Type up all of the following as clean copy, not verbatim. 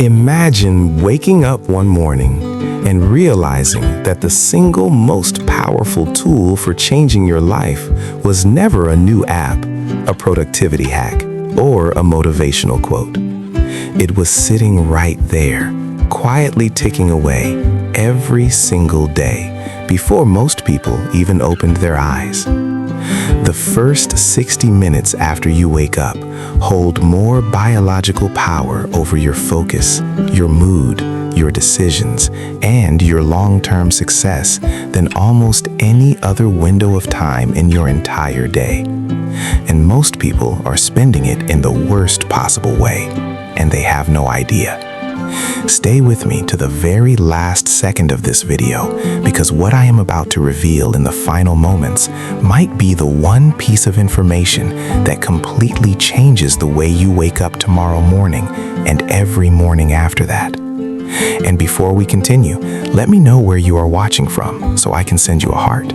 Imagine waking up one morning and realizing that the single most powerful tool for changing your life was never a new app, a productivity hack, or a motivational quote. It was sitting right there, quietly ticking away every single day before most people even opened their eyes. The first 60 minutes after you wake up hold more biological power over your focus, your mood, your decisions, and your long-term success than almost any other window of time in your entire day. And most people are spending it in the worst possible way, and they have no idea. Stay with me to the very last second of this video, because what I am about to reveal in the final moments might be the one piece of information that completely changes the way you wake up tomorrow morning and every morning after that. And before we continue, let me know where you are watching from so I can send you a heart.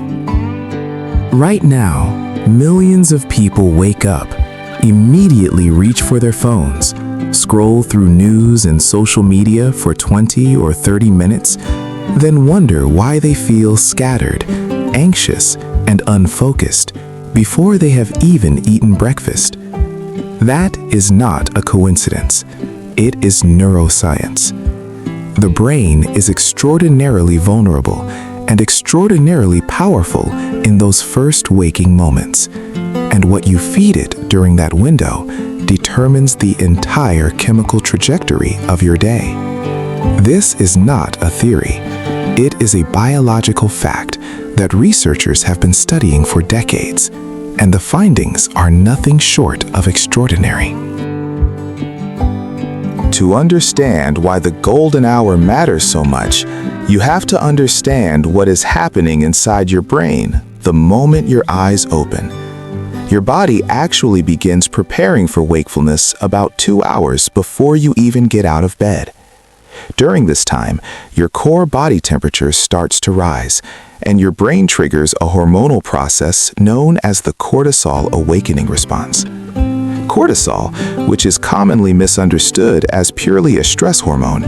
Right now, millions of people wake up, immediately reach for their phones, scroll through news and social media for 20 or 30 minutes, then wonder why they feel scattered, anxious, and unfocused before they have even eaten breakfast. That is not a coincidence. It is neuroscience. The brain is extraordinarily vulnerable and extraordinarily powerful in those first waking moments. And what you feed it during that window determines the entire chemical trajectory of your day. This is not a theory. It is a biological fact that researchers have been studying for decades, and the findings are nothing short of extraordinary. To understand why the golden hour matters so much, you have to understand what is happening inside your brain the moment your eyes open. Your body actually begins preparing for wakefulness about 2 hours before you even get out of bed. During this time, your core body temperature starts to rise, and your brain triggers a hormonal process known as the cortisol awakening response. Cortisol, which is commonly misunderstood as purely a stress hormone,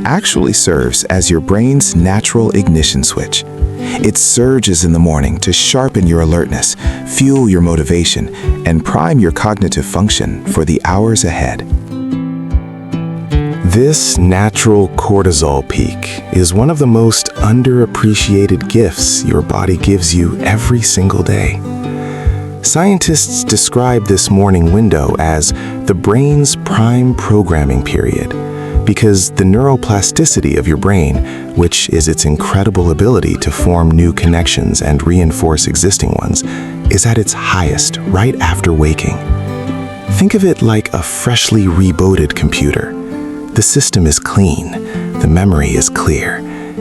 actually serves as your brain's natural ignition switch. It surges in the morning to sharpen your alertness, fuel your motivation, and prime your cognitive function for the hours ahead. This natural cortisol peak is one of the most underappreciated gifts your body gives you every single day. Scientists describe this morning window as the brain's prime programming period, because the neuroplasticity of your brain, which is its incredible ability to form new connections and reinforce existing ones, is at its highest right after waking. Think of it like a freshly rebooted computer. The system is clean, the memory is clear,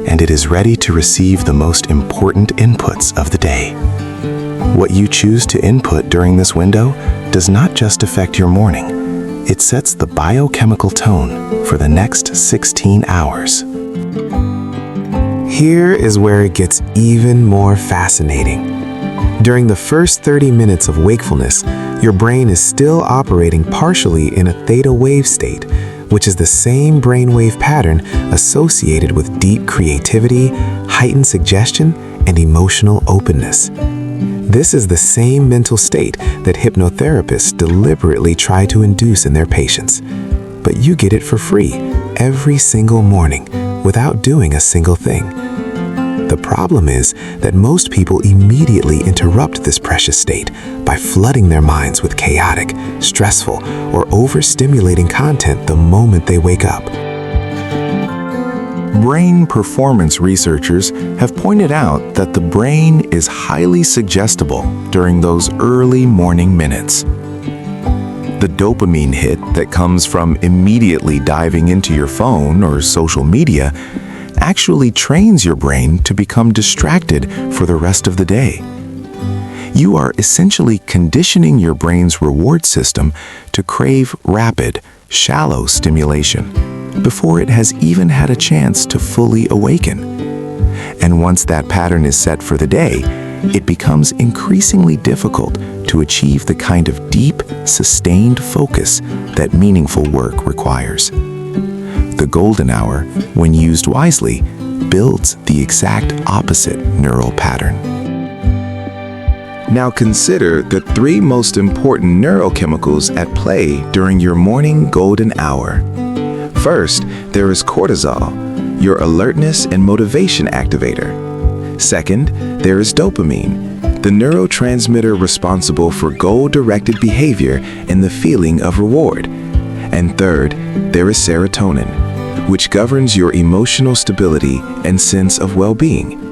and it is ready to receive the most important inputs of the day. What you choose to input during this window does not just affect your morning. It sets the biochemical tone for the next 16 hours. Here is where it gets even more fascinating. During the first 30 minutes of wakefulness, your brain is still operating partially in a theta wave state, which is the same brainwave pattern associated with deep creativity, heightened suggestion, and emotional openness. This is the same mental state that hypnotherapists deliberately try to induce in their patients. But you get it for free every single morning without doing a single thing. The problem is that most people immediately interrupt this precious state by flooding their minds with chaotic, stressful, or overstimulating content the moment they wake up. Brain performance researchers have pointed out that the brain is highly suggestible during those early morning minutes. The dopamine hit that comes from immediately diving into your phone or social media actually trains your brain to become distracted for the rest of the day. You are essentially conditioning your brain's reward system to crave rapid, shallow stimulation before it has even had a chance to fully awaken. And once that pattern is set for the day, it becomes increasingly difficult to achieve the kind of deep, sustained focus that meaningful work requires. The golden hour, when used wisely, builds the exact opposite neural pattern. Now consider the three most important neurochemicals at play during your morning golden hour. First, there is cortisol, your alertness and motivation activator. Second, there is dopamine, the neurotransmitter responsible for goal-directed behavior and the feeling of reward. And third, there is serotonin, which governs your emotional stability and sense of well-being.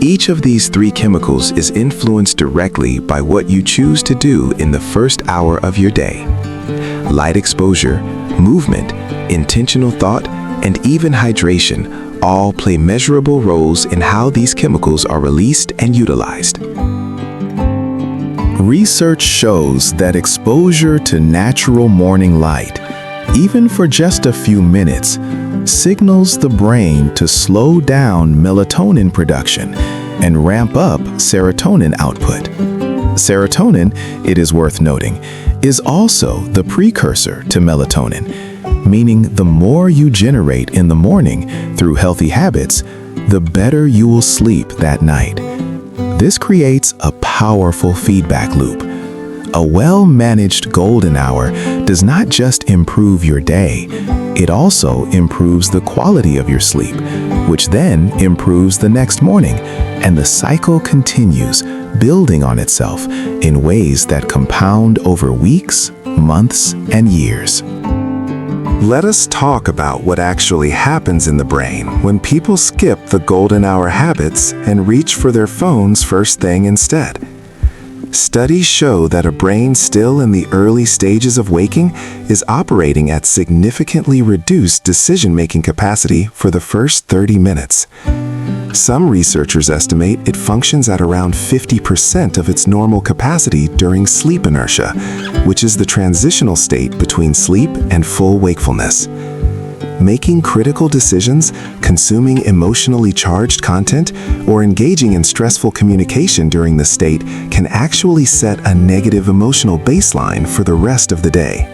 Each of these three chemicals is influenced directly by what you choose to do in the first hour of your day. Light exposure, movement, intentional thought, and even hydration all play measurable roles in how these chemicals are released and utilized. Research shows that exposure to natural morning light, even for just a few minutes, signals the brain to slow down melatonin production and ramp up serotonin output. Serotonin, it is worth noting, is also the precursor to melatonin, meaning the more you generate in the morning through healthy habits, the better you will sleep that night. This creates a powerful feedback loop. A well-managed golden hour does not just improve your day, it also improves the quality of your sleep, which then improves the next morning, and the cycle continues, building on itself in ways that compound over weeks, months, and years. Let us talk about what actually happens in the brain when people skip the golden hour habits and reach for their phones first thing instead. Studies show that a brain still in the early stages of waking is operating at significantly reduced decision-making capacity for the first 30 minutes. Some researchers estimate it functions at around 50% of its normal capacity during sleep inertia, which is the transitional state between sleep and full wakefulness. Making critical decisions, consuming emotionally charged content, or engaging in stressful communication during this state can actually set a negative emotional baseline for the rest of the day.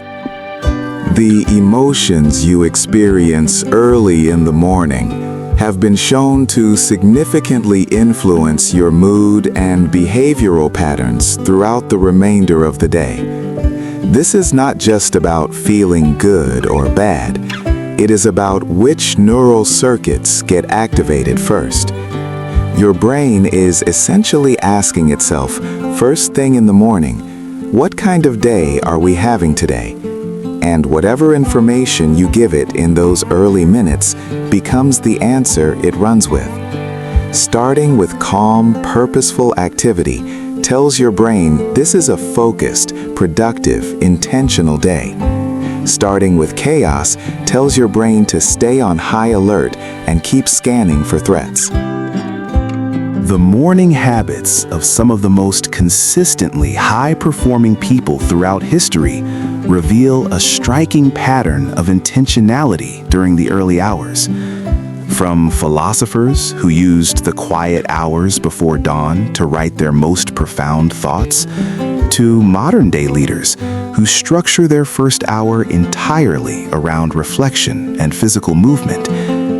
The emotions you experience early in the morning have been shown to significantly influence your mood and behavioral patterns throughout the remainder of the day. This is not just about feeling good or bad. It is about which neural circuits get activated first. Your brain is essentially asking itself, first thing in the morning, what kind of day are we having today? And whatever information you give it in those early minutes becomes the answer it runs with. Starting with calm, purposeful activity tells your brain this is a focused, productive, intentional day. Starting with chaos tells your brain to stay on high alert and keep scanning for threats. The morning habits of some of the most consistently high-performing people throughout history reveal a striking pattern of intentionality during the early hours. From philosophers who used the quiet hours before dawn to write their most profound thoughts, to modern-day leaders who structure their first hour entirely around reflection and physical movement,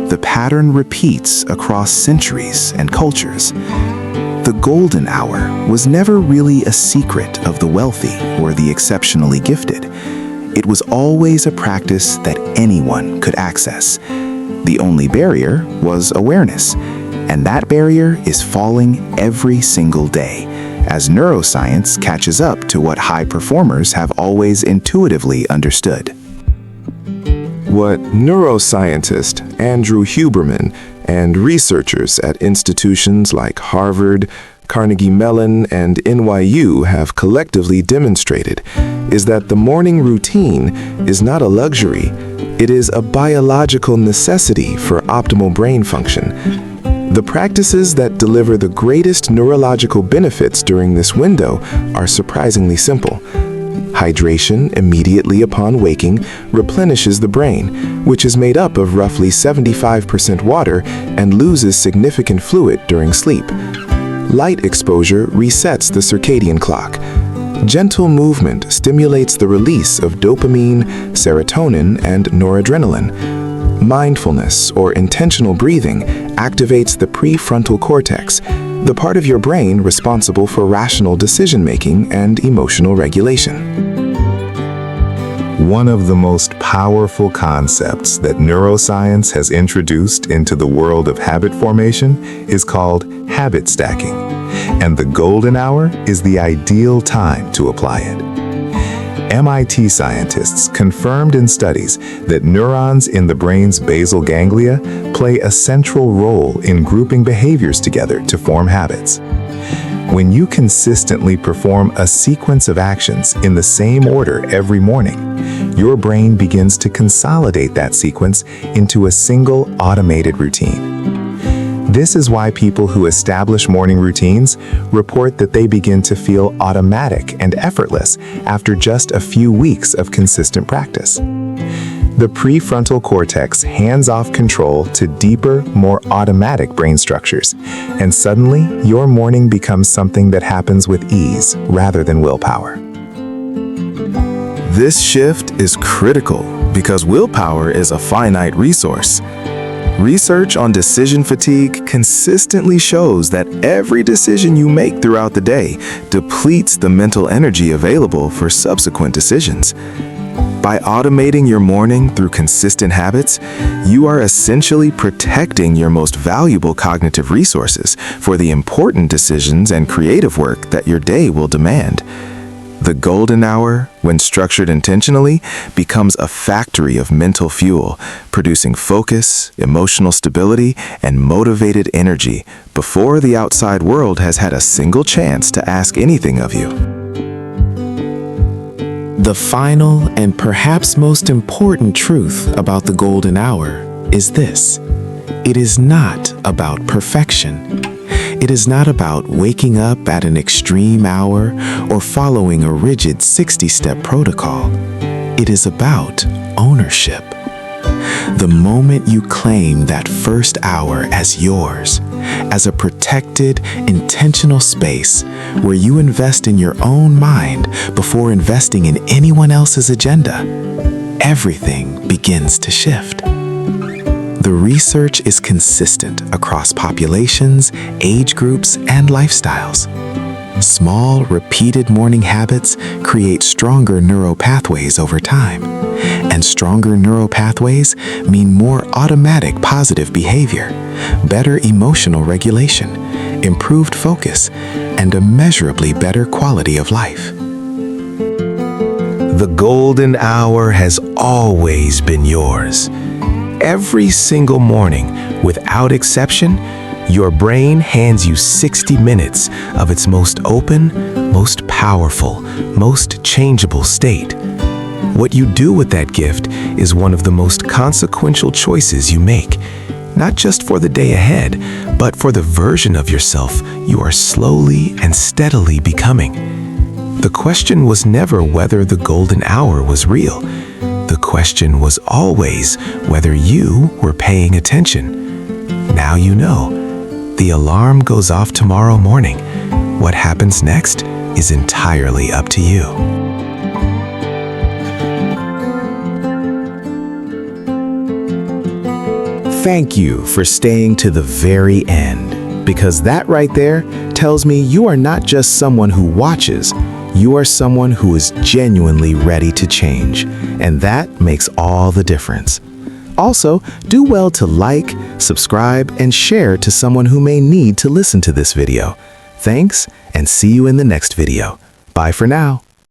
the pattern repeats across centuries and cultures. The golden hour was never really a secret of the wealthy or the exceptionally gifted. It was always a practice that anyone could access. The only barrier was awareness, and that barrier is falling every single day as neuroscience catches up to what high performers have always intuitively understood. What neuroscientist Andrew Huberman and researchers at institutions like Harvard, Carnegie Mellon, and NYU have collectively demonstrated is that the morning routine is not a luxury, it is a biological necessity for optimal brain function. The practices that deliver the greatest neurological benefits during this window are surprisingly simple. Hydration immediately upon waking replenishes the brain, which is made up of roughly 75% water and loses significant fluid during sleep. Light exposure resets the circadian clock. Gentle movement stimulates the release of dopamine, serotonin, and noradrenaline. Mindfulness or intentional breathing activates the prefrontal cortex, the part of your brain responsible for rational decision-making and emotional regulation. One of the most powerful concepts that neuroscience has introduced into the world of habit formation is called habit stacking, and the golden hour is the ideal time to apply it. MIT scientists confirmed in studies that neurons in the brain's basal ganglia play a central role in grouping behaviors together to form habits. When you consistently perform a sequence of actions in the same order every morning, your brain begins to consolidate that sequence into a single automated routine. This is why people who establish morning routines report that they begin to feel automatic and effortless after just a few weeks of consistent practice. The prefrontal cortex hands off control to deeper, more automatic brain structures, and suddenly your morning becomes something that happens with ease rather than willpower. This shift is critical because willpower is a finite resource. Research on decision fatigue consistently shows that every decision you make throughout the day depletes the mental energy available for subsequent decisions. By automating your morning through consistent habits, you are essentially protecting your most valuable cognitive resources for the important decisions and creative work that your day will demand. The golden hour, when structured intentionally, becomes a factory of mental fuel, producing focus, emotional stability, and motivated energy before the outside world has had a single chance to ask anything of you. The final and perhaps most important truth about the golden hour is this: it is not about perfection. It is not about waking up at an extreme hour or following a rigid 60-step protocol. It is about ownership. The moment you claim that first hour as yours, as a protected, intentional space where you invest in your own mind before investing in anyone else's agenda, everything begins to shift. The research is consistent across populations, age groups, and lifestyles. Small, repeated morning habits create stronger neural pathways over time. And stronger neural pathways mean more automatic positive behavior, better emotional regulation, improved focus, and a measurably better quality of life. The golden hour has always been yours. Every single morning, without exception, your brain hands you 60 minutes of its most open, most powerful, most changeable state. What you do with that gift is one of the most consequential choices you make, not just for the day ahead, but for the version of yourself you are slowly and steadily becoming. The question was never whether the golden hour was real. The question was always whether you were paying attention. Now you know. The alarm goes off tomorrow morning. What happens next is entirely up to you. Thank you for staying to the very end, because that right there tells me you are not just someone who watches. You are someone who is genuinely ready to change, and that makes all the difference. Also, do well to like, subscribe, and share to someone who may need to listen to this video. Thanks, and see you in the next video. Bye for now.